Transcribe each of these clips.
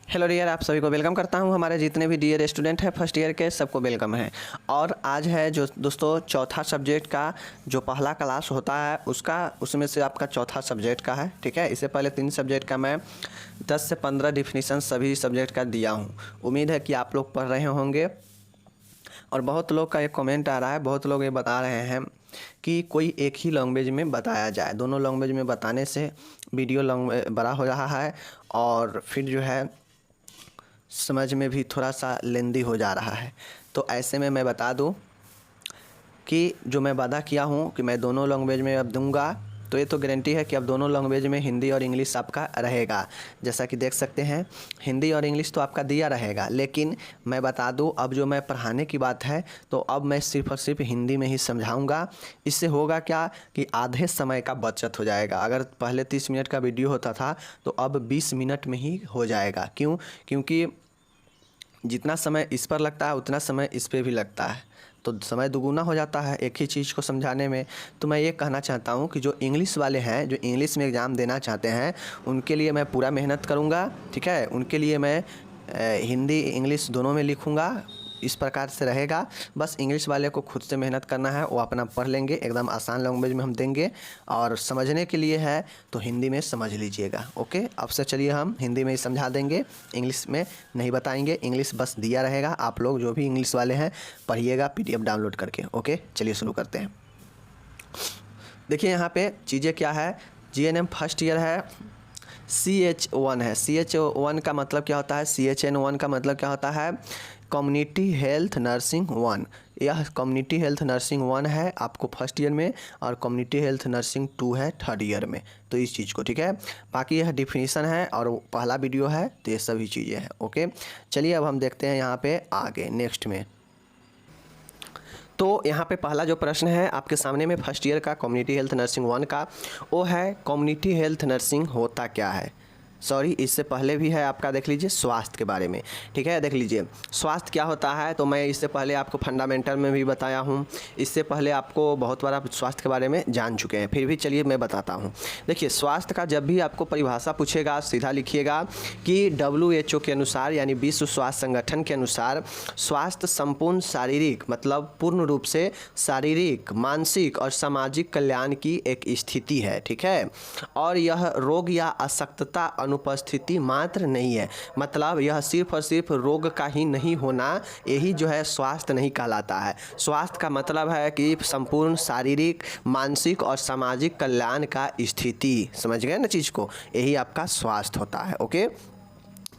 Hello dear, आप सभी को वेलकम करता हूं। हमारे जितने भी डियर स्टूडेंट हैं फर्स्ट ईयर के, सबको वेलकम है। और आज है जो दोस्तों चौथा सब्जेक्ट का जो पहला क्लास होता है उसमें से आपका चौथा सब्जेक्ट का है। ठीक है, इससे पहले 3 सब्जेक्ट का मैं 10 से 15 डिफिनीसन सभी सब्जेक्ट का दिया हूँ। उम्मीद है कि आप लोग पढ़ रहे होंगे। और बहुत लोग का एक कमेंट आ रहा है, बहुत लोग ये बता रहे हैं कि कोई एक ही लैंग्वेज में बताया जाए। दोनों लैंग्वेज में बताने से वीडियो बड़ा हो रहा है और फिर जो है समझ में भी थोड़ा सा लेंदी हो जा रहा है। तो ऐसे में मैं बता दूं कि जो मैं वादा किया हूं कि मैं दोनों लैंग्वेज में अब दूंगा, तो ये तो गारंटी है कि अब दोनों लैंग्वेज में हिंदी और इंग्लिश आपका रहेगा। जैसा कि देख सकते हैं हिंदी और इंग्लिश तो आपका दिया रहेगा, लेकिन मैं बता दूं अब जो मैं पढ़ाने की बात है तो अब मैं सिर्फ़ और सिर्फ हिंदी में ही समझाऊंगा। इससे होगा क्या कि आधे समय का बचत हो जाएगा। अगर पहले 30 मिनट का वीडियो होता था तो अब 20 मिनट में ही हो जाएगा। क्यों? क्योंकि जितना समय इस पर लगता है उतना समय इस पे भी लगता है, तो समय दुगुना हो जाता है एक ही चीज़ को समझाने में। तो मैं ये कहना चाहता हूँ कि जो इंग्लिश वाले हैं, जो इंग्लिश में एग्ज़ाम देना चाहते हैं, उनके लिए मैं पूरा मेहनत करूँगा। ठीक है, उनके लिए मैं हिंदी इंग्लिश दोनों में लिखूँगा। इस प्रकार से रहेगा। बस इंग्लिश वाले को खुद से मेहनत करना है, वो अपना पढ़ लेंगे। एकदम आसान लैंग्वेज में हम देंगे और समझने के लिए है तो हिंदी में समझ लीजिएगा। ओके, अब से चलिए हम हिंदी में ही समझा देंगे, इंग्लिश में नहीं बताएंगे। इंग्लिश बस दिया रहेगा, आप लोग जो भी इंग्लिश वाले हैं पढ़िएगा PDF डाउनलोड करके। ओके, चलिए शुरू करते हैं। देखिए यहाँ पे चीज़ें क्या है। GNM फर्स्ट ईयर है, CH1 है। CH1 का मतलब क्या होता है, CHN1 का मतलब क्या होता है, कम्युनिटी हेल्थ नर्सिंग 1। यह कम्युनिटी हेल्थ नर्सिंग 1 है आपको फर्स्ट ईयर में, और कम्युनिटी हेल्थ नर्सिंग 2 है थर्ड ईयर में। तो इस चीज़ को, ठीक है, बाकी यह डिफिनीसन है और पहला वीडियो है, तो ये सभी चीज़ें हैं। ओके, चलिए अब हम देखते हैं यहाँ पे आगे नेक्स्ट में। तो यहाँ पे पहला जो प्रश्न है आपके सामने में फर्स्ट ईयर का कम्युनिटी हेल्थ नर्सिंग 1 का, वो है कम्युनिटी हेल्थ नर्सिंग होता क्या है। सॉरी, इससे पहले भी है आपका, देख लीजिए स्वास्थ्य के बारे में। ठीक है, देख लीजिए स्वास्थ्य क्या होता है। तो मैं इससे पहले आपको फंडामेंटल में भी बताया हूँ, इससे पहले आपको बहुत बार आप स्वास्थ्य के बारे में जान चुके हैं, फिर भी चलिए मैं बताता हूँ। देखिए स्वास्थ्य का जब भी आपको परिभाषा पूछेगा सीधा लिखिएगा कि WHO के अनुसार, यानी विश्व स्वास्थ्य संगठन के अनुसार, स्वास्थ्य संपूर्ण शारीरिक, मतलब पूर्ण रूप से शारीरिक, मानसिक और सामाजिक कल्याण की एक स्थिति है। ठीक है, और यह रोग या अशक्तता अनुपस्थिति मात्र नहीं है, मतलब यह सिर्फ और सिर्फ रोग का ही नहीं होना, यही जो है स्वास्थ्य नहीं कहलाता है। स्वास्थ्य का मतलब है कि संपूर्ण शारीरिक, मानसिक और सामाजिक कल्याण का स्थिति, समझ गए ना चीज़ को, यही आपका स्वास्थ्य होता है। ओके,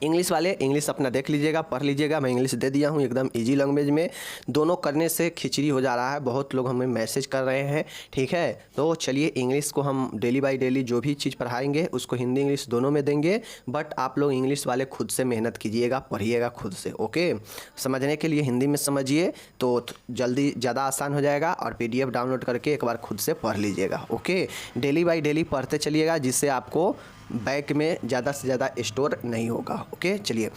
इंग्लिश वाले इंग्लिश अपना देख लीजिएगा, पढ़ लीजिएगा। मैं इंग्लिश दे दिया हूँ एकदम इजी लैंग्वेज में। दोनों करने से खिचड़ी हो जा रहा है, बहुत लोग हमें मैसेज कर रहे हैं। ठीक है, तो चलिए इंग्लिश को हम डेली बाय डेली जो भी चीज़ पढ़ाएंगे उसको हिंदी इंग्लिश दोनों में देंगे, बट आप लोग इंग्लिश वाले खुद से मेहनत कीजिएगा, पढ़िएगा खुद से। ओके, समझने के लिए हिंदी में समझिए तो जल्दी ज़्यादा आसान हो जाएगा, और PDF डाउनलोड करके एक बार खुद से पढ़ लीजिएगा। ओके, डेली बाय डेली पढ़ते चलिएगा, जिससे आपको बैक में ज़्यादा से ज़्यादा स्टोर नहीं होगा। ओके, चलिए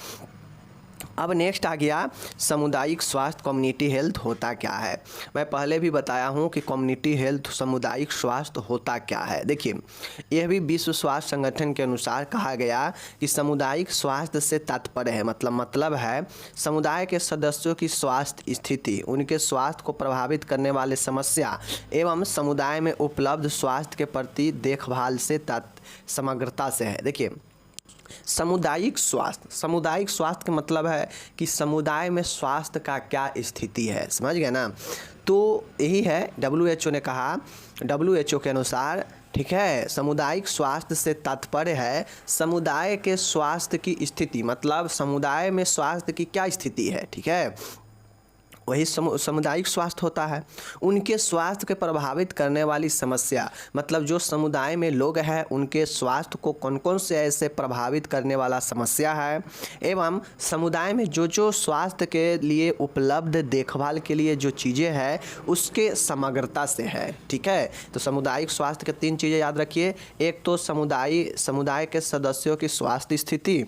अब नेक्स्ट आ गया सामुदायिक स्वास्थ्य, कम्युनिटी हेल्थ होता क्या है। मैं पहले भी बताया हूँ कि कम्युनिटी हेल्थ, सामुदायिक स्वास्थ्य होता क्या है। देखिए यह भी विश्व स्वास्थ्य संगठन के अनुसार कहा गया कि सामुदायिक स्वास्थ्य से तात्पर्य है, मतलब है समुदाय के सदस्यों की स्वास्थ्य स्थिति, उनके स्वास्थ्य को प्रभावित करने वाले समस्या एवं समुदाय में उपलब्ध स्वास्थ्य के प्रति देखभाल से समग्रता से है। देखिए सामुदायिक स्वास्थ्य का मतलब है कि समुदाय में स्वास्थ्य का क्या स्थिति है, समझ गए ना। तो यही है WHO ने कहा, WHO के अनुसार, ठीक है, सामुदायिक स्वास्थ्य से तात्पर्य है समुदाय के स्वास्थ्य की स्थिति, मतलब समुदाय में स्वास्थ्य की क्या स्थिति है। ठीक है, वही सामुदायिक स्वास्थ्य होता है। उनके स्वास्थ्य के प्रभावित करने वाली समस्या, मतलब जो समुदाय में लोग हैं उनके स्वास्थ्य को कौन कौन से ऐसे प्रभावित करने वाला समस्या है, एवं समुदाय में जो जो स्वास्थ्य के लिए उपलब्ध देखभाल के लिए जो चीज़ें हैं उसके समग्रता से है। ठीक है, तो सामुदायिक स्वास्थ्य के 3 चीज़ें याद रखिए। एक तो समुदाय के सदस्यों की स्वास्थ्य स्थिति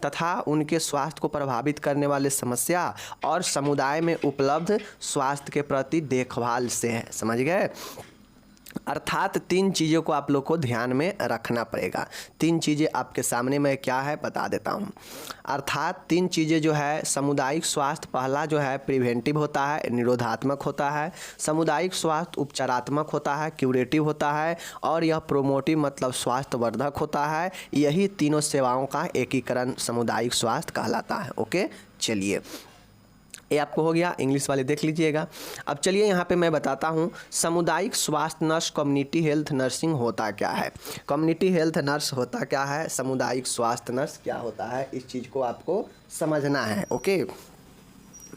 तथा उनके स्वास्थ्य को प्रभावित करने वाले समस्या, और समुदाय में उपलब्ध स्वास्थ्य के प्रति देखभाल से है, समझ गए। अर्थात 3 चीज़ों को आप लोग को ध्यान में रखना पड़ेगा। 3 चीज़ें आपके सामने मैं क्या है बता देता हूँ। अर्थात 3 चीज़ें जो है सामुदायिक स्वास्थ्य, पहला जो है प्रिवेंटिव होता है, निरोधात्मक होता है। सामुदायिक स्वास्थ्य उपचारात्मक होता है, क्यूरेटिव होता है, और यह प्रोमोटिव मतलब स्वास्थ्यवर्धक होता है। यही तीनों सेवाओं का एकीकरण सामुदायिक स्वास्थ्य कहलाता है। ओके, चलिए ये आपको हो गया, इंग्लिश वाले देख लीजिएगा। अब चलिए यहाँ पे मैं बताता हूँ सामुदायिक स्वास्थ्य नर्स, कम्युनिटी हेल्थ नर्सिंग होता क्या है। कम्युनिटी हेल्थ नर्स होता क्या है, सामुदायिक स्वास्थ्य नर्स क्या होता है, इस चीज़ को आपको समझना है। ओके,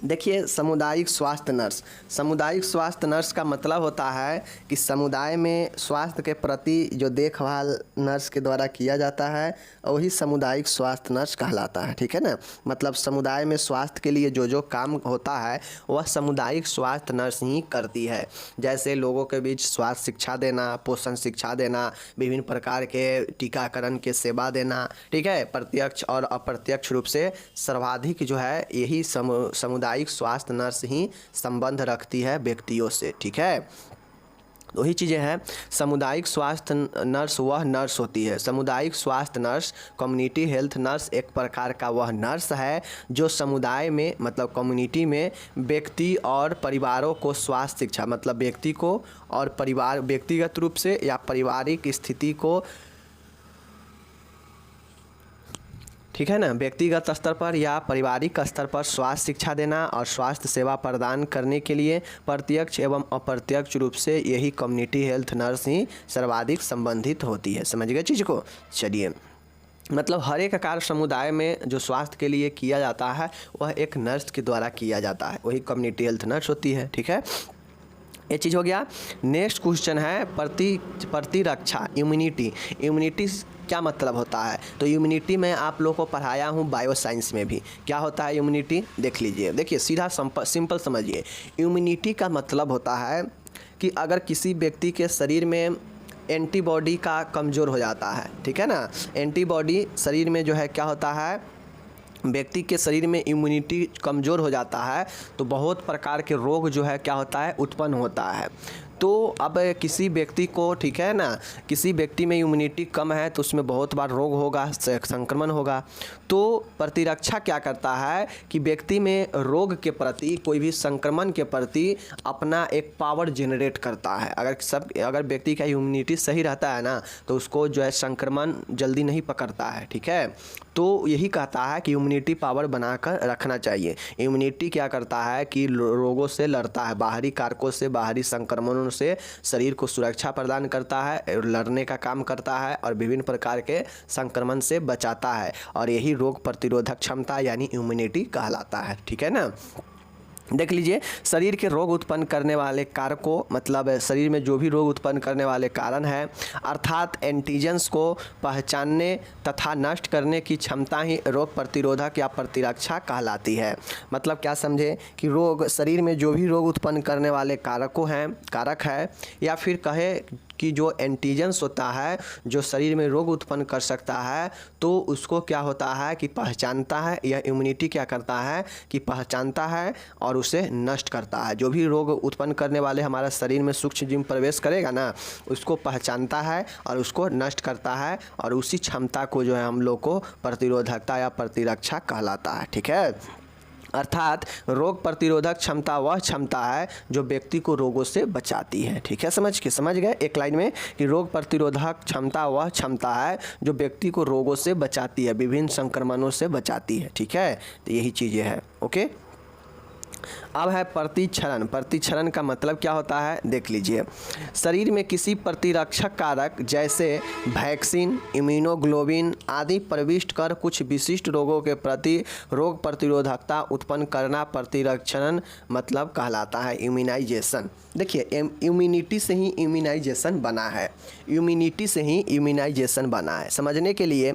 देखिए सामुदायिक स्वास्थ्य नर्स, सामुदायिक स्वास्थ्य नर्स का मतलब होता है कि समुदाय में स्वास्थ्य के प्रति जो देखभाल नर्स के द्वारा किया जाता है वही सामुदायिक स्वास्थ्य नर्स कहलाता है। ठीक है ना, मतलब समुदाय में स्वास्थ्य के लिए जो जो काम होता है वह सामुदायिक स्वास्थ्य नर्स ही करती है। जैसे लोगों के बीच स्वास्थ्य शिक्षा देना, पोषण शिक्षा देना, विभिन्न प्रकार के टीकाकरण के सेवा देना। ठीक है, प्रत्यक्ष और अप्रत्यक्ष रूप से सर्वाधिक जो है यही सामुदायिक स्वास्थ्य नर्स ही संबंध रखती है व्यक्तियों से। ठीक है, वही चीज़ें हैं। सामुदायिक स्वास्थ्य नर्स वह नर्स होती है, सामुदायिक स्वास्थ्य नर्स, कम्युनिटी हेल्थ नर्स एक प्रकार का वह नर्स है जो समुदाय में मतलब कम्युनिटी में व्यक्ति और परिवारों को स्वास्थ्य शिक्षा मतलब व्यक्ति को और परिवार व्यक्तिगत रूप से या पारिवारिक स्थिति को, ठीक है ना, व्यक्तिगत स्तर पर या पारिवारिक स्तर पर स्वास्थ्य शिक्षा देना और स्वास्थ्य सेवा प्रदान करने के लिए प्रत्यक्ष एवं अप्रत्यक्ष रूप से यही कम्युनिटी हेल्थ नर्स ही सर्वाधिक संबंधित होती है। समझ गए चीज़ को। चलिए, मतलब हर एक कार्य समुदाय में जो स्वास्थ्य के लिए किया जाता है वह एक नर्स के द्वारा किया जाता है, वही कम्युनिटी हेल्थ नर्स होती है। ठीक है, ये चीज़ हो गया। नेक्स्ट क्वेश्चन है प्रतिरक्षा, इम्यूनिटी। इम्यूनिटी क्या मतलब होता है, तो इम्यूनिटी में आप लोगों को पढ़ाया हूँ बायो साइंस में भी। क्या होता है इम्यूनिटी, देख लीजिए। देखिए सीधा सिंपल समझिए, इम्यूनिटी का मतलब होता है कि अगर किसी व्यक्ति के शरीर में एंटीबॉडी का कमज़ोर हो जाता है, ठीक है ना, एंटीबॉडी शरीर में जो है क्या होता है, व्यक्ति के शरीर में इम्यूनिटी कमज़ोर हो जाता है तो बहुत प्रकार के रोग जो है क्या होता है उत्पन्न होता है। तो अब किसी व्यक्ति को, ठीक है ना, किसी व्यक्ति में इम्यूनिटी कम है तो उसमें बहुत बार रोग होगा, संक्रमण होगा। तो प्रतिरक्षा क्या करता है कि व्यक्ति में रोग के प्रति, कोई भी संक्रमण के प्रति अपना एक पावर जनरेट करता है। अगर व्यक्ति का इम्यूनिटी सही रहता है ना तो उसको जो है संक्रमण जल्दी नहीं पकड़ता है। ठीक है, तो यही कहता है कि इम्यूनिटी पावर बनाकर रखना चाहिए। इम्यूनिटी क्या करता है कि रोगों से लड़ता है, बाहरी कारकों से, बाहरी संक्रमणों से शरीर को सुरक्षा प्रदान करता है, लड़ने का काम करता है और विभिन्न प्रकार के संक्रमण से बचाता है, और यही रोग प्रतिरोधक क्षमता यानी इम्यूनिटी कहलाता है। ठीक है ना, देख लीजिए, शरीर के रोग उत्पन्न करने वाले कारकों, मतलब शरीर में जो भी रोग उत्पन्न करने वाले कारण हैं, अर्थात एंटीजेंस को पहचानने तथा नष्ट करने की क्षमता ही रोग प्रतिरोधक या प्रतिरक्षा कहलाती है। मतलब क्या समझे कि रोग, शरीर में जो भी रोग उत्पन्न करने वाले कारक है या फिर कहे कि जो एंटीजेंस होता है जो शरीर में रोग उत्पन्न कर सकता है, तो उसको क्या होता है कि पहचानता है। यह इम्यूनिटी क्या करता है कि पहचानता है और उसे नष्ट करता है। जो भी रोग उत्पन्न करने वाले हमारा शरीर में सूक्ष्म जीव प्रवेश करेगा ना, उसको पहचानता है और उसको नष्ट करता है, और उसी क्षमता को जो है हम लोग को प्रतिरोधकता या प्रतिरक्षा कहलाता है। ठीक है, अर्थात रोग प्रतिरोधक क्षमता वह क्षमता है जो व्यक्ति को रोगों से बचाती है। ठीक है, समझ गए एक लाइन में कि रोग प्रतिरोधक क्षमता वह क्षमता है जो व्यक्ति को रोगों से बचाती है, विभिन्न संक्रमणों से बचाती है। ठीक है, तो यही चीज़ें हैं। ओके, अब है प्रतिक्षरण। प्रतिक्षरण का मतलब क्या होता है, देख लीजिए। शरीर में किसी प्रतिरक्षक कारक जैसे वैक्सीन, इम्यूनोग्लोबिन आदि प्रविष्ट कर कुछ विशिष्ट रोगों के प्रति रोग प्रतिरोधकता उत्पन्न करना प्रतिरक्षण मतलब कहलाता है, इम्यूनाइजेशन। देखिए, इम्यूनिटी से ही इम्यूनाइजेशन बना है, इम्यूनिटी से ही इम्यूनाइजेशन बना है। समझने के लिए,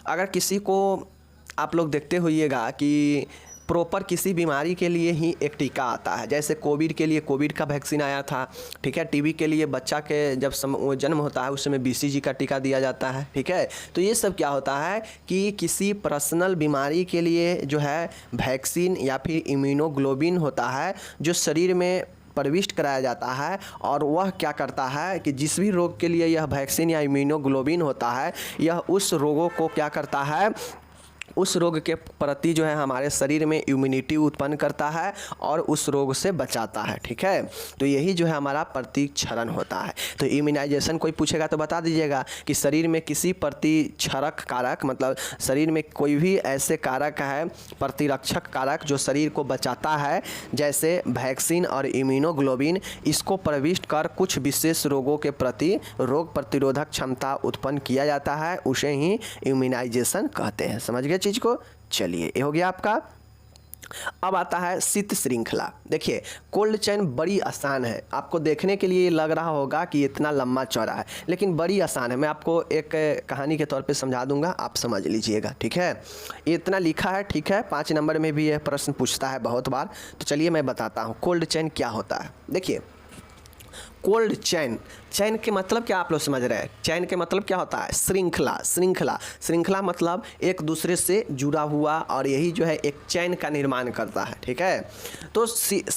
अगर किसी को आप लोग देखते होइएगा कि प्रॉपर किसी बीमारी के लिए ही एक टीका आता है, जैसे कोविड के लिए कोविड का वैक्सीन आया था। ठीक है, टीबी के लिए बच्चा के जब जन्म होता है उस समय BCG का टीका दिया जाता है। ठीक है, तो ये सब क्या होता है कि किसी पर्सनल बीमारी के लिए जो है वैक्सीन या फिर इम्यूनोग्लोबिन होता है जो शरीर में प्रविष्ट कराया जाता है और वह क्या करता है कि जिस भी रोग के लिए यह वैक्सीन या इम्यूनोग्लोबिन होता है, यह उस रोगों को क्या करता है, उस रोग के प्रति जो है हमारे शरीर में इम्यूनिटी उत्पन्न करता है और उस रोग से बचाता है। ठीक है, तो यही जो है हमारा प्रतिक्षरण होता है। तो इम्यूनाइजेशन कोई पूछेगा तो बता दीजिएगा कि शरीर में किसी प्रतिक्षरक कारक, मतलब शरीर में कोई भी ऐसे कारक है, प्रतिरक्षक कारक जो शरीर को बचाता है, जैसे वैक्सीन और इम्यूनोग्लोबिन, इसको प्रविष्ट कर कुछ विशेष रोगों के प्रति रोग प्रतिरोधक क्षमता उत्पन्न किया जाता है, उसे ही इम्यूनाइजेशन कहते हैं। समझ गए चीज़ को? चलिए, ये हो गया आपका। अब आता है शीत श्रृंखला। देखिए, कोल्ड चेन बड़ी आसान है। आपको देखने के लिए लग रहा होगा कि इतना लंबा चौड़ा है, लेकिन बड़ी आसान है। मैं आपको एक कहानी के तौर पे समझा दूंगा, आप समझ लीजिएगा। ठीक है, ये इतना लिखा है। ठीक है, 5 नंबर में भी यह प्रश्न पूछता है बहुत बार। तो चलिए मैं बताता हूँ कोल्ड चेन क्या होता है। देखिए, कोल्ड चेन, चैन के मतलब क्या आप लोग समझ रहे हैं? चैन के मतलब क्या होता है? श्रृंखला। श्रृंखला, श्रृंखला मतलब एक दूसरे से जुड़ा हुआ, और यही जो है एक चैन का निर्माण करता है। ठीक है, तो शीत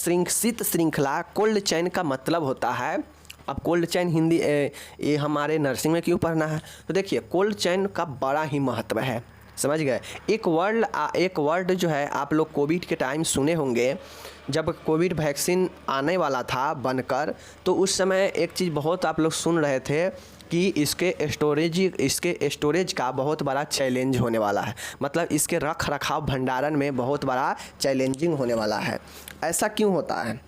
श्रृंखला कोल्ड चैन का मतलब होता है। अब कोल्ड चैन हिंदी ये हमारे नर्सिंग में क्यों पढ़ना है? तो देखिए, कोल्ड चैन का बड़ा ही महत्व है। समझ गए? एक वर्ड जो है आप लोग कोविड के टाइम सुने होंगे, जब कोविड वैक्सीन आने वाला था बनकर, तो उस समय एक चीज़ बहुत आप लोग सुन रहे थे कि इसके स्टोरेज का बहुत बड़ा चैलेंज होने वाला है। मतलब इसके रख रखाव भंडारण में बहुत बड़ा चैलेंजिंग होने वाला है। ऐसा क्यों होता है?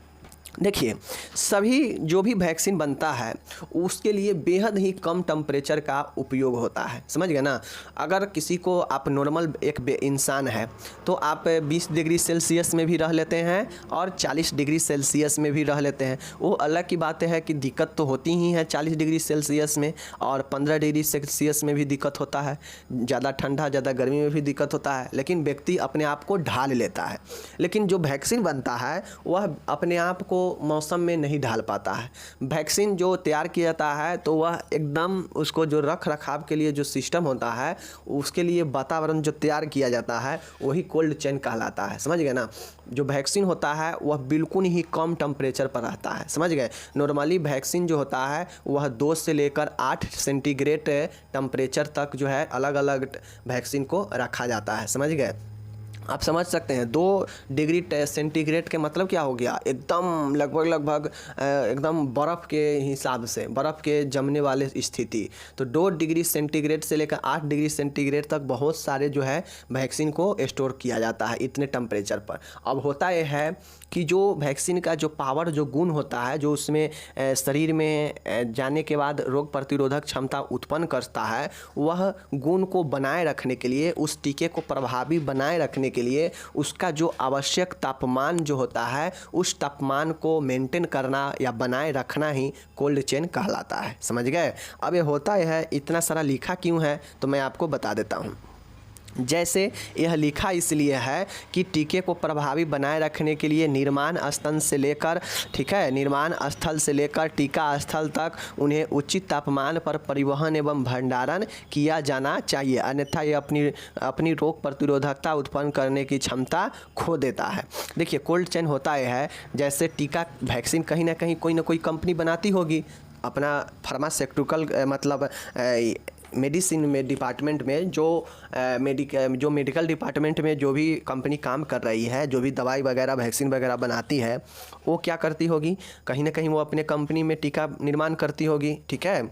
देखिए, सभी जो भी वैक्सीन बनता है उसके लिए बेहद ही कम टेम्परेचर का उपयोग होता है। समझ गए ना? अगर किसी को आप नॉर्मल एक इंसान है तो आप 20 डिग्री सेल्सियस में भी रह लेते हैं और 40 डिग्री सेल्सियस में भी रह लेते हैं। वो अलग की बात है कि दिक्कत तो होती ही है 40 डिग्री सेल्सियस में, और 15 डिग्री सेल्सियस में भी दिक्कत होता है। ज़्यादा ठंडा ज़्यादा गर्मी में भी दिक्कत होता है, लेकिन व्यक्ति अपने आप को ढाल लेता है। लेकिन जो वैक्सीन बनता है वह अपने आप को मौसम में नहीं ढाल पाता है। वैक्सीन जो तैयार किया जाता है तो वह एकदम उसको जो रख रखाव के लिए जो सिस्टम होता है, उसके लिए वातावरण जो तैयार किया जाता है वही कोल्ड चेन कहलाता है। समझ गए ना? जो वैक्सीन होता है वह बिल्कुल ही कम टेम्परेचर पर रहता है। समझ गए? नॉर्मली वैक्सीन जो होता है वह 2 से लेकर 8 सेंटीग्रेड टेम्परेचर तक जो है अलग अलग वैक्सीन को रखा जाता है। समझ गए? आप समझ सकते हैं 2 डिग्री सेंटीग्रेड के मतलब क्या हो गया? एकदम लगभग एकदम बर्फ़ के हिसाब से, बर्फ़ के जमने वाले स्थिति। तो 2 डिग्री सेंटीग्रेड से लेकर 8 डिग्री सेंटीग्रेड तक बहुत सारे जो है वैक्सीन को स्टोर किया जाता है इतने टेम्परेचर पर। अब होता यह है कि जो वैक्सीन का जो पावर, जो गुण होता है, जो उसमें शरीर में जाने के बाद रोग प्रतिरोधक क्षमता उत्पन्न करता है, वह गुण को बनाए रखने के लिए, उस टीके को प्रभावी बनाए रखने के लिए उसका जो आवश्यक तापमान जो होता है, उस तापमान को मेंटेन करना या बनाए रखना ही कोल्ड चेन कहलाता है। समझ गए? अब ये होता है, इतना सारा लिखा क्यों है तो मैं आपको बता देता हूँ। जैसे यह लिखा इसलिए है कि टीके को प्रभावी बनाए रखने के लिए निर्माण स्थल से लेकर, ठीक है, निर्माण स्थल से लेकर टीका स्थल तक उन्हें उचित तापमान पर परिवहन एवं भंडारण किया जाना चाहिए, अन्यथा ये अपनी रोग प्रतिरोधकता उत्पन्न करने की क्षमता खो देता है। देखिए, कोल्ड चेन होता है, जैसे टीका वैक्सीन कहीं ना कहीं कोई ना कोई कंपनी बनाती होगी अपना फार्मास्यूटिकल, मतलब मेडिसिन में डिपार्टमेंट में जो मेडिकल डिपार्टमेंट में जो भी कंपनी काम कर रही है, जो भी दवाई वगैरह वैक्सीन वगैरह बनाती है, वो क्या करती होगी? कहीं ना कहीं वो अपने कंपनी में टीका निर्माण करती होगी। ठीक है,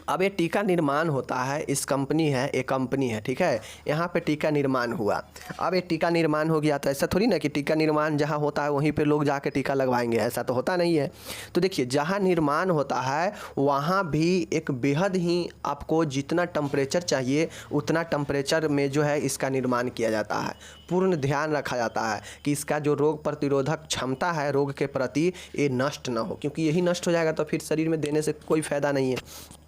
अब ये टीका निर्माण होता है, इस कंपनी है, एक कंपनी है, ठीक है, यहाँ पे टीका निर्माण हुआ। अब ये टीका निर्माण हो गया तो ऐसा थोड़ी ना कि टीका निर्माण जहाँ होता है वहीं पे लोग जाके टीका लगवाएंगे, ऐसा तो होता नहीं है। तो देखिए, जहाँ निर्माण होता है वहाँ भी एक बेहद ही आपको जितना टेम्परेचर चाहिए उतना टेम्परेचर में जो है इसका निर्माण किया जाता है। पूर्ण ध्यान रखा जाता है कि इसका जो रोग प्रतिरोधक क्षमता है रोग के प्रति, ये नष्ट ना हो, क्योंकि यही नष्ट हो जाएगा तो फिर शरीर में देने से कोई फ़ायदा नहीं है।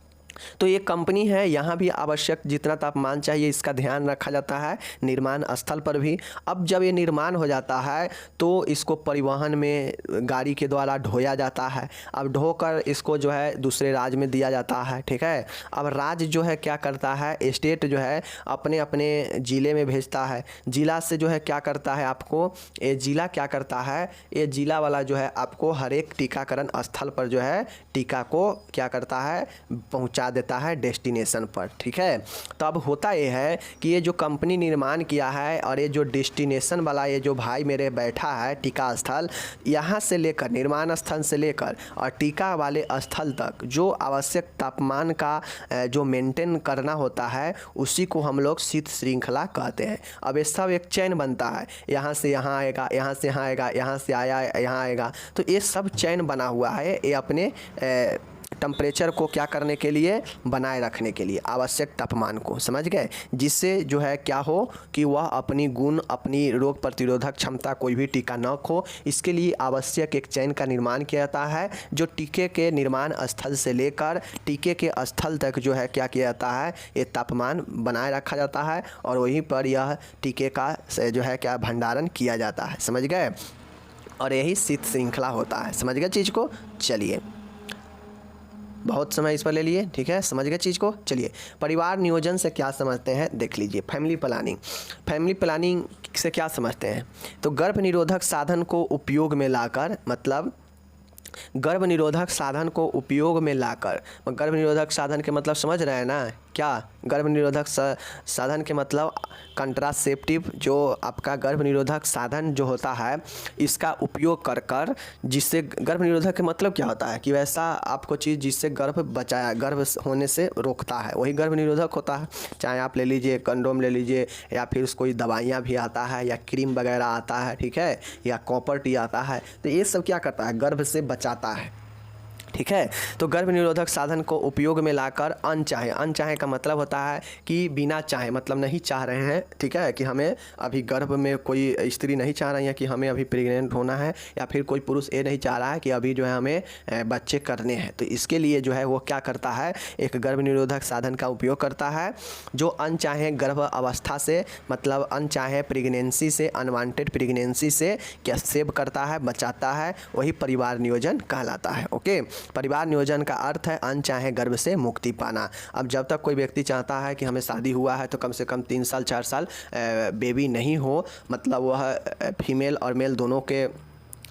तो ये कंपनी है, यहाँ भी आवश्यक जितना तापमान चाहिए इसका ध्यान रखा जाता है, निर्माण स्थल पर भी। अब जब ये निर्माण हो जाता है तो इसको परिवहन में गाड़ी के द्वारा ढोया जाता है। अब ढोकर इसको जो है दूसरे राज्य में दिया जाता है, ठीक है। अब राज्य जो है क्या करता है, स्टेट जो है अपने अपने ज़िले में भेजता है। ज़िला से जो है क्या करता है, आपको ये ज़िला क्या करता है, ये ज़िला वाला जो है आपको हर एक टीकाकरण स्थल पर जो है टीका को क्या करता है, पहुंचा देता है डेस्टिनेशन पर, ठीक है। तो अब होता ये है कि ये जो कंपनी निर्माण किया है और ये जो डेस्टिनेशन वाला ये जो भाई मेरे बैठा है टीका स्थल, यहाँ से लेकर निर्माण स्थल से लेकर और टीका वाले स्थल तक जो आवश्यक तापमान का जो मेंटेन करना होता है उसी को हम लोग शीत श्रृंखला कहते हैं। अब ये सब एक चैन बनता है, यहाँ से यहाँ आएगा, यहाँ से यहाँ आएगा, यहाँ से आया यहाँ आएगा, तो ये सब चैन बना हुआ है, ये अपने टेम्परेचर को क्या करने के लिए, बनाए रखने के लिए, आवश्यक तापमान को, समझ गए, जिससे जो है क्या हो कि वह अपनी गुण, अपनी रोग प्रतिरोधक क्षमता कोई भी टीका न खो। इसके लिए आवश्यक एक चैन का निर्माण किया जाता है जो टीके के निर्माण स्थल से लेकर टीके के स्थल तक जो है क्या किया जाता है, ये तापमान बनाए रखा जाता है और वहीं पर यह टीके का जो है क्या भंडारण किया जाता है, समझ गए। और यही शीत श्रृंखला होता है, समझ गए चीज़ को। चलिए, बहुत समय इस पर ले लिए, ठीक है, समझ गए चीज़ को। चलिए, परिवार नियोजन से क्या समझते हैं देख लीजिए। फैमिली प्लानिंग, फैमिली प्लानिंग से क्या समझते हैं, तो गर्भ निरोधक साधन को उपयोग में लाकर, मतलब गर्भ निरोधक साधन को उपयोग में लाकर, गर्भ निरोधक साधन के मतलब समझ रहे हैं ना, क्या गर्भ निरोधक साधन के मतलब कंट्रासेप्टिव, जो आपका गर्भ निरोधक साधन जो होता है इसका उपयोग कर कर, जिससे गर्भ निरोधक के मतलब क्या होता है कि वैसा आपको चीज़ जिससे गर्भ बचाया, गर्भ होने से रोकता है, वही गर्भ निरोधक होता है। चाहे आप ले लीजिए कंडोम ले लीजिए, या फिर कोई दवाइयाँ भी आता है, या क्रीम वगैरह आता है, ठीक है, या कॉपर टी आता है, तो ये सब क्या करता है, गर्भ से बचाता है, ठीक है। तो गर्भ निरोधक साधन को उपयोग में लाकर अनचाहे, अनचाहे का मतलब होता है कि बिना चाहे, मतलब नहीं चाह रहे हैं, ठीक है, कि हमें अभी गर्भ में कोई स्त्री नहीं चाह रही है कि हमें अभी प्रेग्नेंट होना है, या फिर कोई पुरुष ये नहीं चाह रहा है कि अभी जो है हमें बच्चे करने हैं, तो इसके लिए जो है वो क्या करता है, एक गर्भ निरोधक साधन का उपयोग करता है जो अनचाहे गर्भ अवस्था से, मतलब अनचाहे प्रेगनेंसी से, अनवांटेड प्रेगनेंसी से क्या सेव करता है, बचाता है, वही परिवार नियोजन कहलाता है। ओके, परिवार नियोजन का अर्थ है अनचाहे गर्भ से मुक्ति पाना। अब जब तक कोई व्यक्ति चाहता है कि हमें शादी हुआ है तो कम से कम 3 साल 4 साल बेबी नहीं हो, मतलब वह फीमेल और मेल दोनों के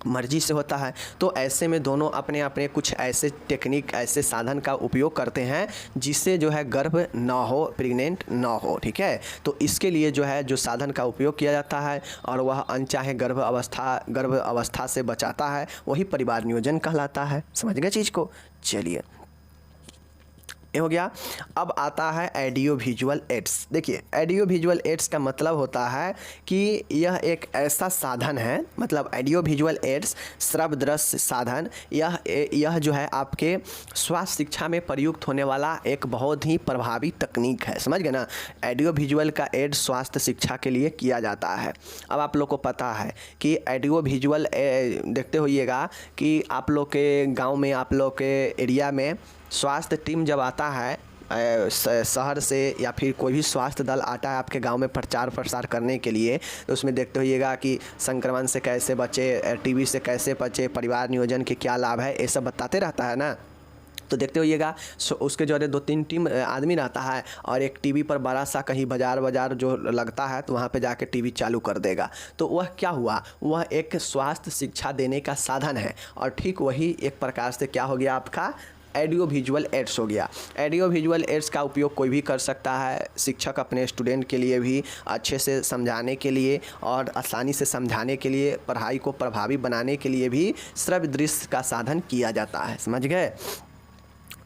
मर्जी से होता है, तो ऐसे में दोनों अपने अपने कुछ ऐसे टेक्निक, ऐसे साधन का उपयोग करते हैं जिससे जो है गर्भ ना हो, प्रेग्नेंट ना हो, ठीक है। तो इसके लिए जो है जो साधन का उपयोग किया जाता है और वह अनचाहे गर्भ अवस्था से बचाता है, वही परिवार नियोजन कहलाता है, समझ गए चीज़ को। चलिए, ये हो गया। अब आता है ऑडियो विजुअल एड्स। देखिए, ऑडियो विजुअल एड्स का मतलब होता है कि यह एक ऐसा साधन है, मतलब ऑडियो विजुअल एड्स श्रव्य दृश्य साधन, यह जो है आपके स्वास्थ्य शिक्षा में प्रयुक्त होने वाला एक बहुत ही प्रभावी तकनीक है, समझ गए ना। ऑडियो विजुअल का एड स्वास्थ्य शिक्षा के लिए किया जाता है। अब आप लोग को पता है कि ऑडियो विजुअल देखते होइएगा कि आप लोग के गाँव में, आप लोग के एरिया में स्वास्थ्य टीम जब आता है शहर से, या फिर कोई भी स्वास्थ्य दल आता है आपके गांव में प्रचार प्रसार करने के लिए, तो उसमें देखते होइएगा कि संक्रमण से कैसे बचे, टीबी से कैसे बचे, परिवार नियोजन के क्या लाभ है, ये सब बताते रहता है ना। तो देखते होइएगा उसके जो है 2-3 टीम आदमी रहता है और एक टीवी पर बड़ा सा कहीं बाजार जो लगता है तो वहाँ पे जाके टीवी चालू कर देगा। तो वह क्या हुआ, वह एक स्वास्थ्य शिक्षा देने का साधन है, और ठीक वही एक प्रकार से क्या हो गया, आपका ऑडियो विजुअल एड्स हो गया। ऑडियो विजुअल एड्स का उपयोग कोई भी कर सकता है, शिक्षक अपने स्टूडेंट के लिए भी अच्छे से समझाने के लिए और आसानी से समझाने के लिए, पढ़ाई को प्रभावी बनाने के लिए भी श्रव्य दृश्य का साधन किया जाता है, समझ गए।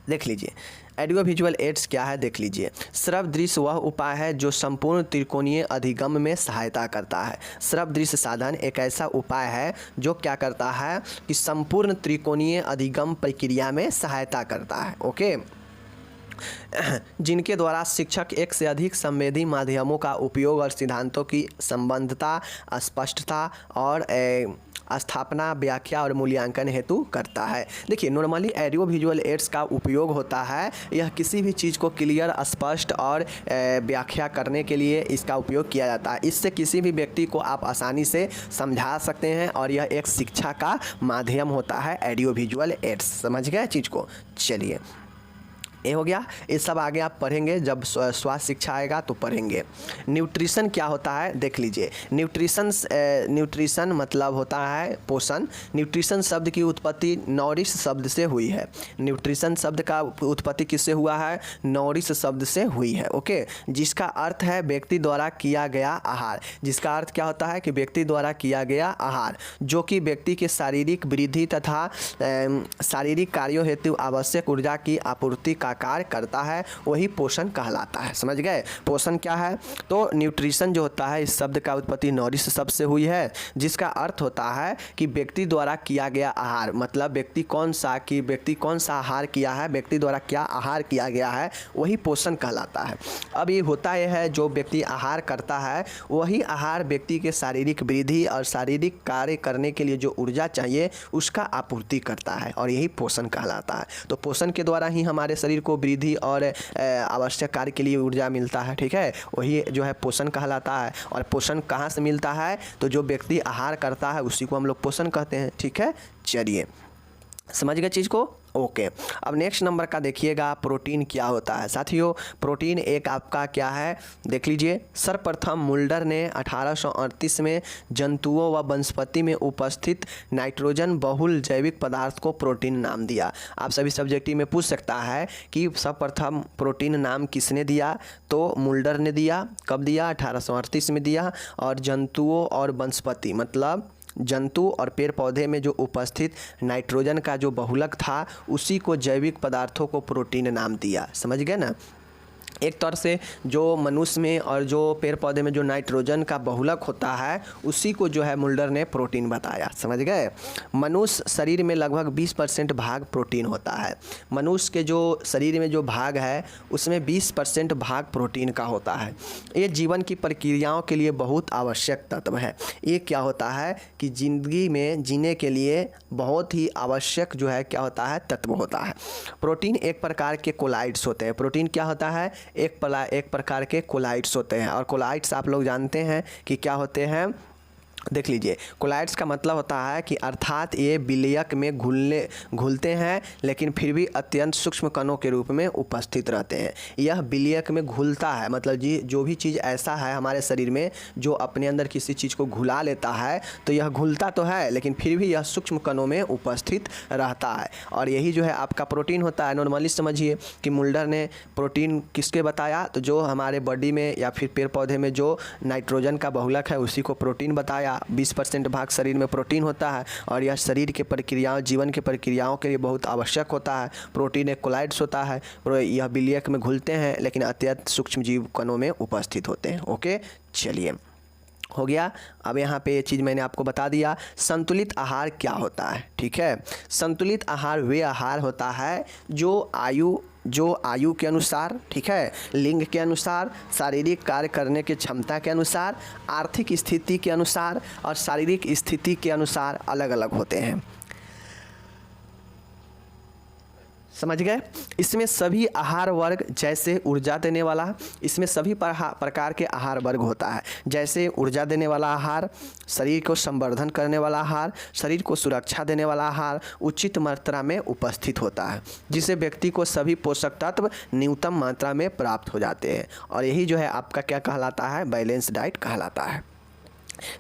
देख लीजिए ऑडियो विजुअल एड्स क्या है, देख लीजिए। श्रव्य दृश्य वह उपाय है जो संपूर्ण त्रिकोणीय अधिगम में सहायता करता है। श्रव्य दृश्य साधन एक ऐसा उपाय है जो क्या करता है कि संपूर्ण त्रिकोणीय अधिगम प्रक्रिया में सहायता करता है। ओके, जिनके द्वारा शिक्षक एक से अधिक संवेदी माध्यमों का उपयोग और सिद्धांतों की संबद्धता, स्पष्टता और स्थापना, व्याख्या और मूल्यांकन हेतु करता है। देखिए नॉर्मली ऑडियो विजुअल एड्स का उपयोग होता है, यह किसी भी चीज़ को क्लियर, स्पष्ट और व्याख्या करने के लिए इसका उपयोग किया जाता है। इससे किसी भी व्यक्ति को आप आसानी से समझा सकते हैं और यह एक शिक्षा का माध्यम होता है ऑडियो विजुअल एड्स। समझ गए चीज़ को? चलिए ये हो गया। ये सब आगे आप पढ़ेंगे, जब स्वास्थ्य शिक्षा आएगा तो पढ़ेंगे। न्यूट्रिशन क्या होता है देख लीजिए। न्यूट्रिशन मतलब होता है पोषण। न्यूट्रिशन शब्द की उत्पत्ति नॉरिश शब्द से हुई है। न्यूट्रिशन शब्द का उत्पत्ति किससे हुआ है? नॉरिश शब्द से हुई है। ओके, जिसका अर्थ है व्यक्ति द्वारा किया गया आहार। जिसका अर्थ क्या होता है कि व्यक्ति द्वारा किया गया आहार, जो कि व्यक्ति के शारीरिक वृद्धि तथा शारीरिक कार्यों हेतु आवश्यक ऊर्जा की आपूर्ति का कार्य करता है, वही पोषण कहलाता है। समझ गए? पोषण क्या है? तो न्यूट्रिशन जो होता है इस शब्द का उत्पत्ति नॉरिश शब्द से हुई है, जिसका अर्थ होता है कि व्यक्ति द्वारा किया गया आहार, मतलब व्यक्ति कौन सा आहार किया है, व्यक्ति द्वारा क्या आहार किया गया है, वही पोषण कहलाता है। अब ये होता यह है, जो व्यक्ति आहार करता है वही आहार व्यक्ति के शारीरिक वृद्धि और शारीरिक कार्य करने के लिए जो ऊर्जा चाहिए उसका आपूर्ति करता है, और यही पोषण कहलाता है। तो पोषण के द्वारा ही हमारे शरीर को वृद्धि और आवश्यक कार्य के लिए ऊर्जा मिलता है। ठीक है, वही जो है पोषण कहलाता है। और पोषण कहाँ से मिलता है? तो जो व्यक्ति आहार करता है उसी को हम लोग पोषण कहते हैं। ठीक है, चलिए समझ गए चीज़ को? ओके, अब नेक्स्ट नंबर का देखिएगा, प्रोटीन क्या होता है। साथियों प्रोटीन एक आपका क्या है देख लीजिए। सर्वप्रथम मुल्डर ने 1838 में जंतुओं व वनस्पति में उपस्थित नाइट्रोजन बहुल जैविक पदार्थ को प्रोटीन नाम दिया। आप सभी सब्जेक्टिव में पूछ सकता है कि सर्वप्रथम प्रोटीन नाम किसने दिया? तो मुल्डर ने दिया। कब दिया? 1838 में दिया। और जंतुओं और वनस्पति मतलब जंतु और पेड़ पौधे में जो उपस्थित नाइट्रोजन का जो बहुलक था उसी को जैविक पदार्थों को प्रोटीन नाम दिया। समझ गए ना? एक तौर से जो मनुष्य में और जो पेड़ पौधे में जो नाइट्रोजन का बहुलक होता है उसी को जो है मुल्डर ने प्रोटीन बताया। समझ गए? मनुष्य शरीर में लगभग 20% भाग प्रोटीन होता है। मनुष्य के जो शरीर में जो भाग है उसमें 20% भाग प्रोटीन का होता है। ये जीवन की प्रक्रियाओं के लिए बहुत आवश्यक तत्व है। ये क्या होता है कि ज़िंदगी में जीने के लिए बहुत ही आवश्यक जो है क्या होता है? तत्व होता है। प्रोटीन एक प्रकार के कोलाइड्स होते हैं। प्रोटीन क्या होता है? एक प्रकार के कोलाइड्स होते हैं। और कोलाइड्स आप लोग जानते हैं कि क्या होते हैं? देख लीजिए, कोलाइड्स का मतलब होता है कि अर्थात ये विलयक में घुलते हैं लेकिन फिर भी अत्यंत सूक्ष्म कणों के रूप में उपस्थित रहते हैं। यह विलयक में घुलता है, मतलब जी जो भी चीज़ ऐसा है हमारे शरीर में जो अपने अंदर किसी चीज़ को घुला लेता है तो यह घुलता तो है लेकिन फिर भी यह सूक्ष्म कणों में उपस्थित रहता है। और यही जो है आपका प्रोटीन होता है। नॉर्मली समझिए कि मुल्डर ने प्रोटीन किसके बताया? तो जो हमारे बॉडी में या फिर पेड़ पौधे में जो नाइट्रोजन का बहुलक है उसी को प्रोटीन बताया। 20% भाग शरीर में प्रोटीन होता है और यह शरीर के प्रक्रियाओं, जीवन की प्रक्रियाओं के लिए बहुत आवश्यक होता है। प्रोटीन एक कोलाइड्स होता है, यह विलयक में घुलते हैं लेकिन अत्यंत सूक्ष्म जीव कणों में उपस्थित होते हैं। ओके, चलिए हो गया। अब यहाँ पे ये चीज़ मैंने आपको बता दिया। संतुलित आहार क्या होता है? ठीक है, संतुलित आहार वे आहार होता है जो आयु के अनुसार, ठीक है, लिंग के अनुसार, शारीरिक कार्य करने की क्षमता के अनुसार, आर्थिक स्थिति के अनुसार और शारीरिक स्थिति के अनुसार अलग अलग होते हैं। समझ गए? इसमें सभी आहार वर्ग जैसे ऊर्जा देने वाला, इसमें सभी प्रकार के आहार वर्ग होता है। जैसे ऊर्जा देने वाला आहार, शरीर को संवर्धन करने वाला आहार, शरीर को सुरक्षा देने वाला आहार उचित मात्रा में उपस्थित होता है, जिससे व्यक्ति को सभी पोषक तत्व न्यूनतम मात्रा में प्राप्त हो जाते हैं। और यही जो है आपका क्या कहलाता है? बैलेंस डाइट कहलाता है।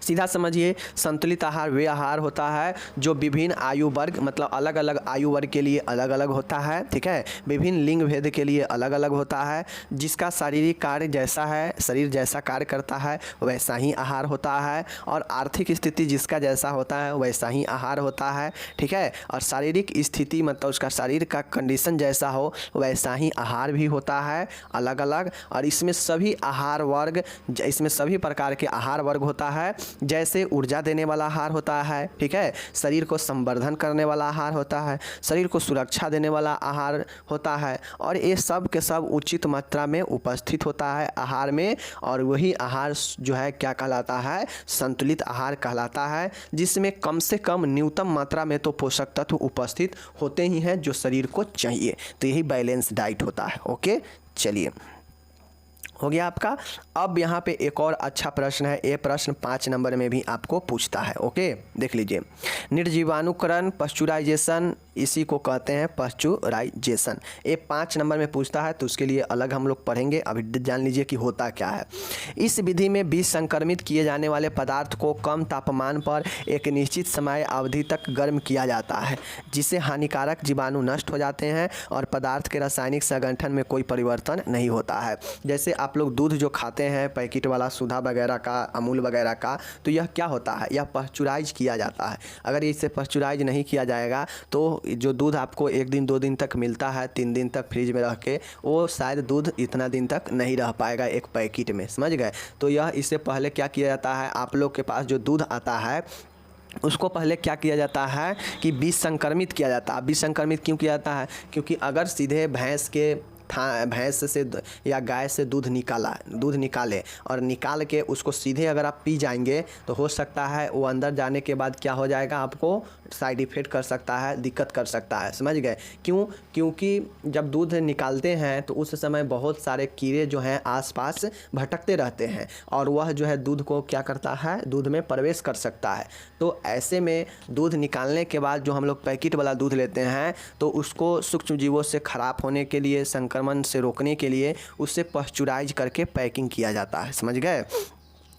सीधा समझिए, संतुलित आहार वे आहार होता है जो विभिन्न आयु वर्ग, मतलब अलग अलग आयु वर्ग के लिए अलग अलग होता है। ठीक है, विभिन्न लिंग भेद के लिए अलग अलग होता है। जिसका शारीरिक कार्य जैसा है, शरीर जैसा कार्य करता है वैसा ही आहार होता है। और आर्थिक स्थिति जिसका जैसा होता है वैसा ही आहार होता है। ठीक है, और शारीरिक स्थिति मतलब उसका शरीर का कंडीशन जैसा हो वैसा ही आहार भी होता है, अलग अलग। और इसमें सभी आहार वर्ग, इसमें सभी प्रकार के आहार वर्ग होता है है जैसे ऊर्जा देने वाला आहार होता है, ठीक है, शरीर को संवर्धन करने वाला आहार होता है, शरीर को सुरक्षा देने वाला आहार होता है, और ये सब के सब उचित मात्रा में उपस्थित होता है आहार में। और वही आहार जो है क्या कहलाता है, संतुलित आहार कहलाता है, जिसमें कम से कम न्यूनतम मात्रा में तो पोषक तत्व उपस्थित होते ही हैं जो शरीर को चाहिए। तो यही बैलेंस डाइट होता है। ओके, चलिए हो गया आपका। अब यहाँ पे एक और अच्छा प्रश्न है, ये प्रश्न 5 नंबर में भी आपको पूछता है। ओके, देख लीजिए, निर्जीवाणुकरण पाश्चुराइजेशन, इसी को कहते हैं पाश्चुराइजेशन। ये 5 नंबर में पूछता है, तो उसके लिए अलग हम लोग पढ़ेंगे। अभी जान लीजिए कि होता क्या है। इस विधि में बीज संक्रमित किए जाने वाले पदार्थ को कम तापमान पर एक निश्चित समय अवधि तक गर्म किया जाता है, जिससे हानिकारक जीवाणु नष्ट हो जाते हैं और पदार्थ के रासायनिक संगठन में कोई परिवर्तन नहीं होता है। जैसे आप लोग दूध जो खाते हैं पैकेट वाला, सुधा वगैरह का, अमूल वगैरह का, तो यह क्या होता है, यह पाश्चुराइज किया जाता है। अगर इसे पाश्चुराइज नहीं किया जाएगा तो जो दूध आपको 1 दिन 2 दिन तक मिलता है, 3 दिन तक फ्रिज में रख के, वो शायद दूध इतना दिन तक नहीं रह पाएगा एक पैकेट में, समझ गए। तो यह इससे पहले क्या किया जाता है, आप लोग के पास जो दूध आता है उसको पहले क्या किया जाता है कि बीज संक्रमित किया जाता है। बीज संक्रमित क्यों किया जाता है, क्योंकि अगर सीधे भैंस से या गाय से दूध निकाले और निकाल के उसको सीधे अगर आप पी जाएंगे तो हो सकता है वो अंदर जाने के बाद क्या हो जाएगा, आपको साइड इफ़ेक्ट कर सकता है, दिक्कत कर सकता है, समझ गए। क्यों, क्योंकि जब दूध निकालते हैं तो उस समय बहुत सारे कीड़े जो हैं आसपास भटकते रहते हैं और वह जो है दूध को क्या करता है, दूध में प्रवेश कर सकता है। तो ऐसे में दूध निकालने के बाद जो हम लोग पैकेट वाला दूध लेते हैं तो उसको सूक्ष्म जीवों से ख़राब होने के लिए, संक्रमण से रोकने के लिए उससे पाश्चुराइज करके पैकिंग किया जाता है, समझ गए।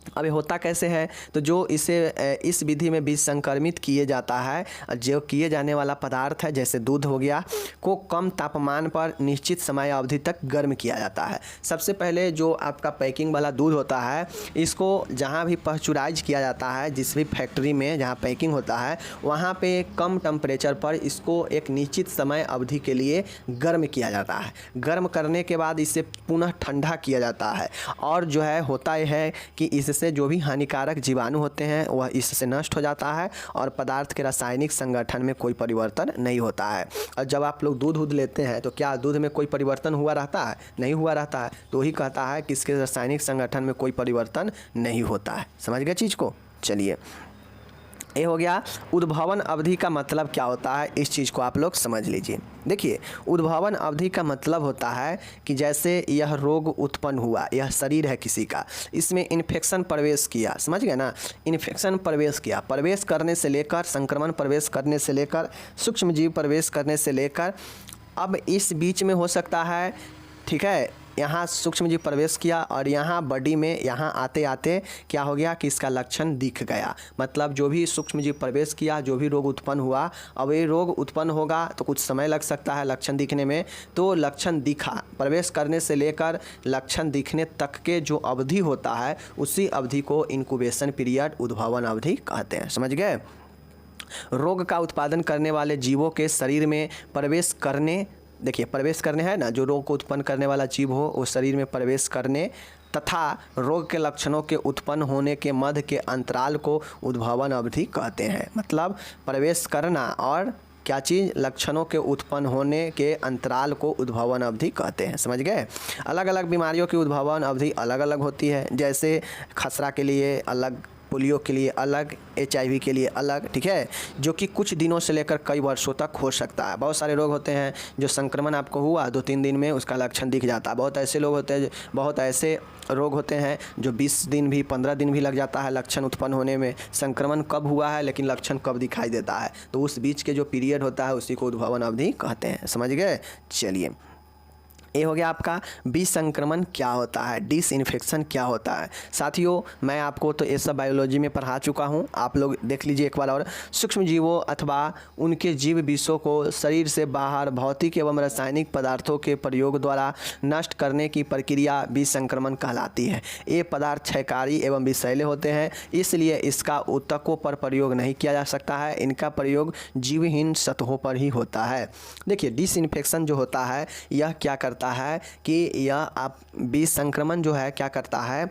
अभी होता कैसे है, तो जो इस विधि में बीज संक्रमित किए जाता है, जो किए जाने वाला पदार्थ है जैसे दूध हो गया, को कम तापमान पर निश्चित समय अवधि तक गर्म किया जाता है। सबसे पहले जो आपका पैकिंग वाला दूध होता है, इसको जहाँ भी पाश्चुराइज किया जाता है, जिस भी फैक्ट्री में जहाँ पैकिंग होता है, वहाँ पे कम टेम्परेचर पर इसको एक निश्चित समय अवधि के लिए गर्म किया जाता है। गर्म करने के बाद इसे पुनः ठंडा किया जाता है और जो है होता है कि इससे जो भी हानिकारक जीवाणु होते हैं वह इससे नष्ट हो जाता है और पदार्थ के रासायनिक संगठन में कोई परिवर्तन नहीं होता है। और जब आप लोग दूध लेते हैं तो क्या दूध में कोई परिवर्तन हुआ रहता है, नहीं हुआ रहता है। तो ही कहता है कि इसके रासायनिक संगठन में कोई परिवर्तन नहीं होता है, समझ गए चीज़ को। चलिए, ये हो गया। उद्भवन अवधि का मतलब क्या होता है, इस चीज़ को आप लोग समझ लीजिए। देखिए, उद्भवन अवधि का मतलब होता है कि जैसे यह रोग उत्पन्न हुआ, यह शरीर है किसी का, इसमें इन्फेक्शन प्रवेश किया, समझ गए ना, इन्फेक्शन प्रवेश किया, प्रवेश करने से लेकर, संक्रमण प्रवेश करने से लेकर, सूक्ष्म जीव प्रवेश करने से लेकर, अब इस बीच में हो सकता है, ठीक है, यहाँ सूक्ष्म जीव प्रवेश किया और यहाँ बॉडी में यहाँ आते आते क्या हो गया कि इसका लक्षण दिख गया। मतलब जो भी सूक्ष्म जीव प्रवेश किया, जो भी रोग उत्पन्न हुआ, अब ये रोग उत्पन्न होगा तो कुछ समय लग सकता है लक्षण दिखने में। तो लक्षण दिखा, प्रवेश करने से लेकर लक्षण दिखने तक के जो अवधि होता है, उसी अवधि को इंक्यूबेशन पीरियड, उद्भवन अवधि कहते हैं, समझ गए। रोग का उत्पादन करने वाले जीवों के शरीर में प्रवेश करने, देखिए प्रवेश करने है ना, जो रोग को उत्पन्न करने वाला जीव हो वो शरीर में प्रवेश करने तथा रोग के लक्षणों के उत्पन्न होने के मध्य के अंतराल को उद्भवन अवधि कहते हैं। मतलब प्रवेश करना और क्या चीज़, लक्षणों के उत्पन्न होने के अंतराल को उद्भवन अवधि कहते हैं, समझ गए। अलग अलग बीमारियों की उद्भवन अवधि अलग अलग होती है, जैसे खसरा के लिए अलग, पोलियो के लिए अलग, HIV के लिए अलग, ठीक है, जो कि कुछ दिनों से लेकर कई वर्षों तक हो सकता है। बहुत सारे रोग होते हैं जो संक्रमण आपको हुआ 2-3 दिन में उसका लक्षण दिख जाता है। बहुत ऐसे लोग होते हैं, बहुत ऐसे रोग होते हैं जो 20 दिन भी, 15 दिन भी लग जाता है लक्षण उत्पन्न होने में। संक्रमण कब हुआ है लेकिन लक्षण कब दिखाई देता है, तो उस बीच के जो पीरियड होता है उसी को उद्भवन अवधि कहते हैं, समझ गए। चलिए, ये हो गया आपका विसंक्रमण क्या होता है, डिसइंफेक्शन क्या होता है। साथियों, मैं आपको तो ये सब बायोलॉजी में पढ़ा चुका हूँ, आप लोग देख लीजिए एक बार और। सूक्ष्म जीवों अथवा उनके जीव विषों को शरीर से बाहर भौतिक एवं रासायनिक पदार्थों के प्रयोग द्वारा नष्ट करने की प्रक्रिया विसंक्रमण कहलाती है। ये पदार्थ क्षयकारी एवं विषैले होते हैं, इसलिए इसका ऊतकों पर प्रयोग नहीं किया जा सकता है। इनका प्रयोग जीवहीन सतहों पर ही होता है। देखिए, डिसइंफेक्शन जो होता है यह क्या करता है कि यह आप विसंक्रमण जो है क्या करता है,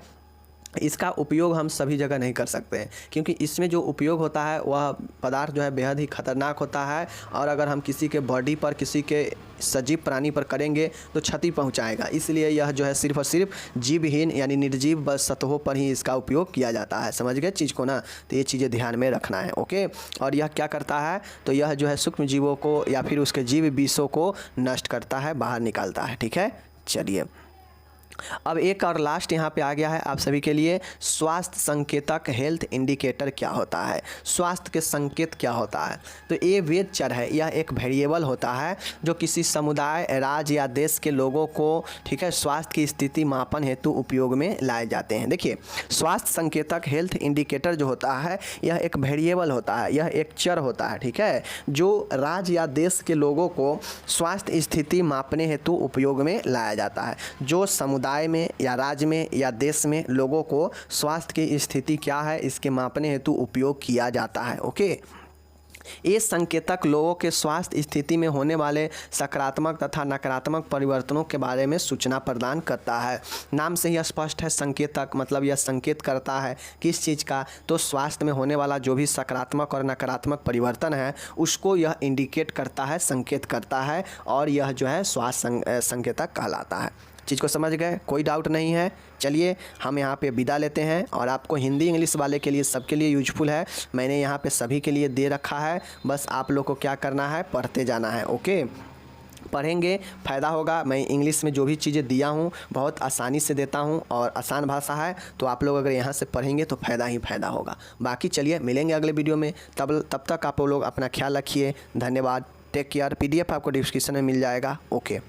इसका उपयोग हम सभी जगह नहीं कर सकते हैं, क्योंकि इसमें जो उपयोग होता है वह पदार्थ जो है बेहद ही खतरनाक होता है, और अगर हम किसी के बॉडी पर, किसी के सजीव प्राणी पर करेंगे तो क्षति पहुंचाएगा। इसलिए यह जो है सिर्फ और सिर्फ जीवहीन यानी निर्जीव सतहों पर ही इसका उपयोग किया जाता है। समझ गए चीज़ को ना? तो ये चीज़ें ध्यान में रखना है। ओके। और यह क्या करता है, तो यह जो है सूक्ष्म जीवों को या फिर उसके जीव विषों को नष्ट करता है, बाहर निकालता है। ठीक है, चलिए अब एक और लास्ट यहाँ पे आ गया है आप सभी के लिए, स्वास्थ्य संकेतक हेल्थ इंडिकेटर क्या होता है, स्वास्थ्य के संकेत क्या होता है। तो ये वेद चर है, यह एक वेरिएबल होता है जो किसी समुदाय, राज्य या देश के लोगों को, ठीक है, स्वास्थ्य की स्थिति मापन हेतु उपयोग में लाए जाते हैं। देखिए, स्वास्थ्य संकेतक हेल्थ इंडिकेटर जो होता है यह एक वेरिएबल होता है, यह एक चर होता है, ठीक है, जो राज्य या देश के लोगों को स्वास्थ्य स्थिति मापने हेतु उपयोग में लाया जाता है। जो समुदाय में या राज्य में या देश में लोगों को स्वास्थ्य की स्थिति क्या है इसके मापने हेतु उपयोग किया जाता है। ओके। ये संकेतक लोगों के स्वास्थ्य स्थिति में होने वाले सकारात्मक तथा नकारात्मक परिवर्तनों के बारे में सूचना प्रदान करता है। नाम से ही स्पष्ट है, संकेतक मतलब यह संकेत करता है किस चीज़ का, तो स्वास्थ्य में होने वाला जो भी सकारात्मक और नकारात्मक परिवर्तन है उसको यह इंडिकेट करता है, संकेत करता है, और यह जो है स्वास्थ्य संकेतक कहलाता है। चीज़ को समझ गए? कोई डाउट नहीं है? चलिए हम यहाँ पे विदा लेते हैं, और आपको हिंदी इंग्लिश वाले के लिए सबके लिए यूजफुल है, मैंने यहाँ पे सभी के लिए दे रखा है। बस आप लोग को क्या करना है, पढ़ते जाना है। ओके, पढ़ेंगे फ़ायदा होगा। मैं इंग्लिश में जो भी चीज़ें दिया हूँ बहुत आसानी से देता हूँ और आसान भाषा है, तो आप लोग अगर यहाँ से पढ़ेंगे तो फ़ायदा ही फ़ायदा होगा। बाकी चलिए मिलेंगे अगले वीडियो में, तब तक आप लोग अपना ख्याल रखिए। धन्यवाद, टेक केयर। PDF आपको डिस्क्रिप्शन में मिल जाएगा। ओके।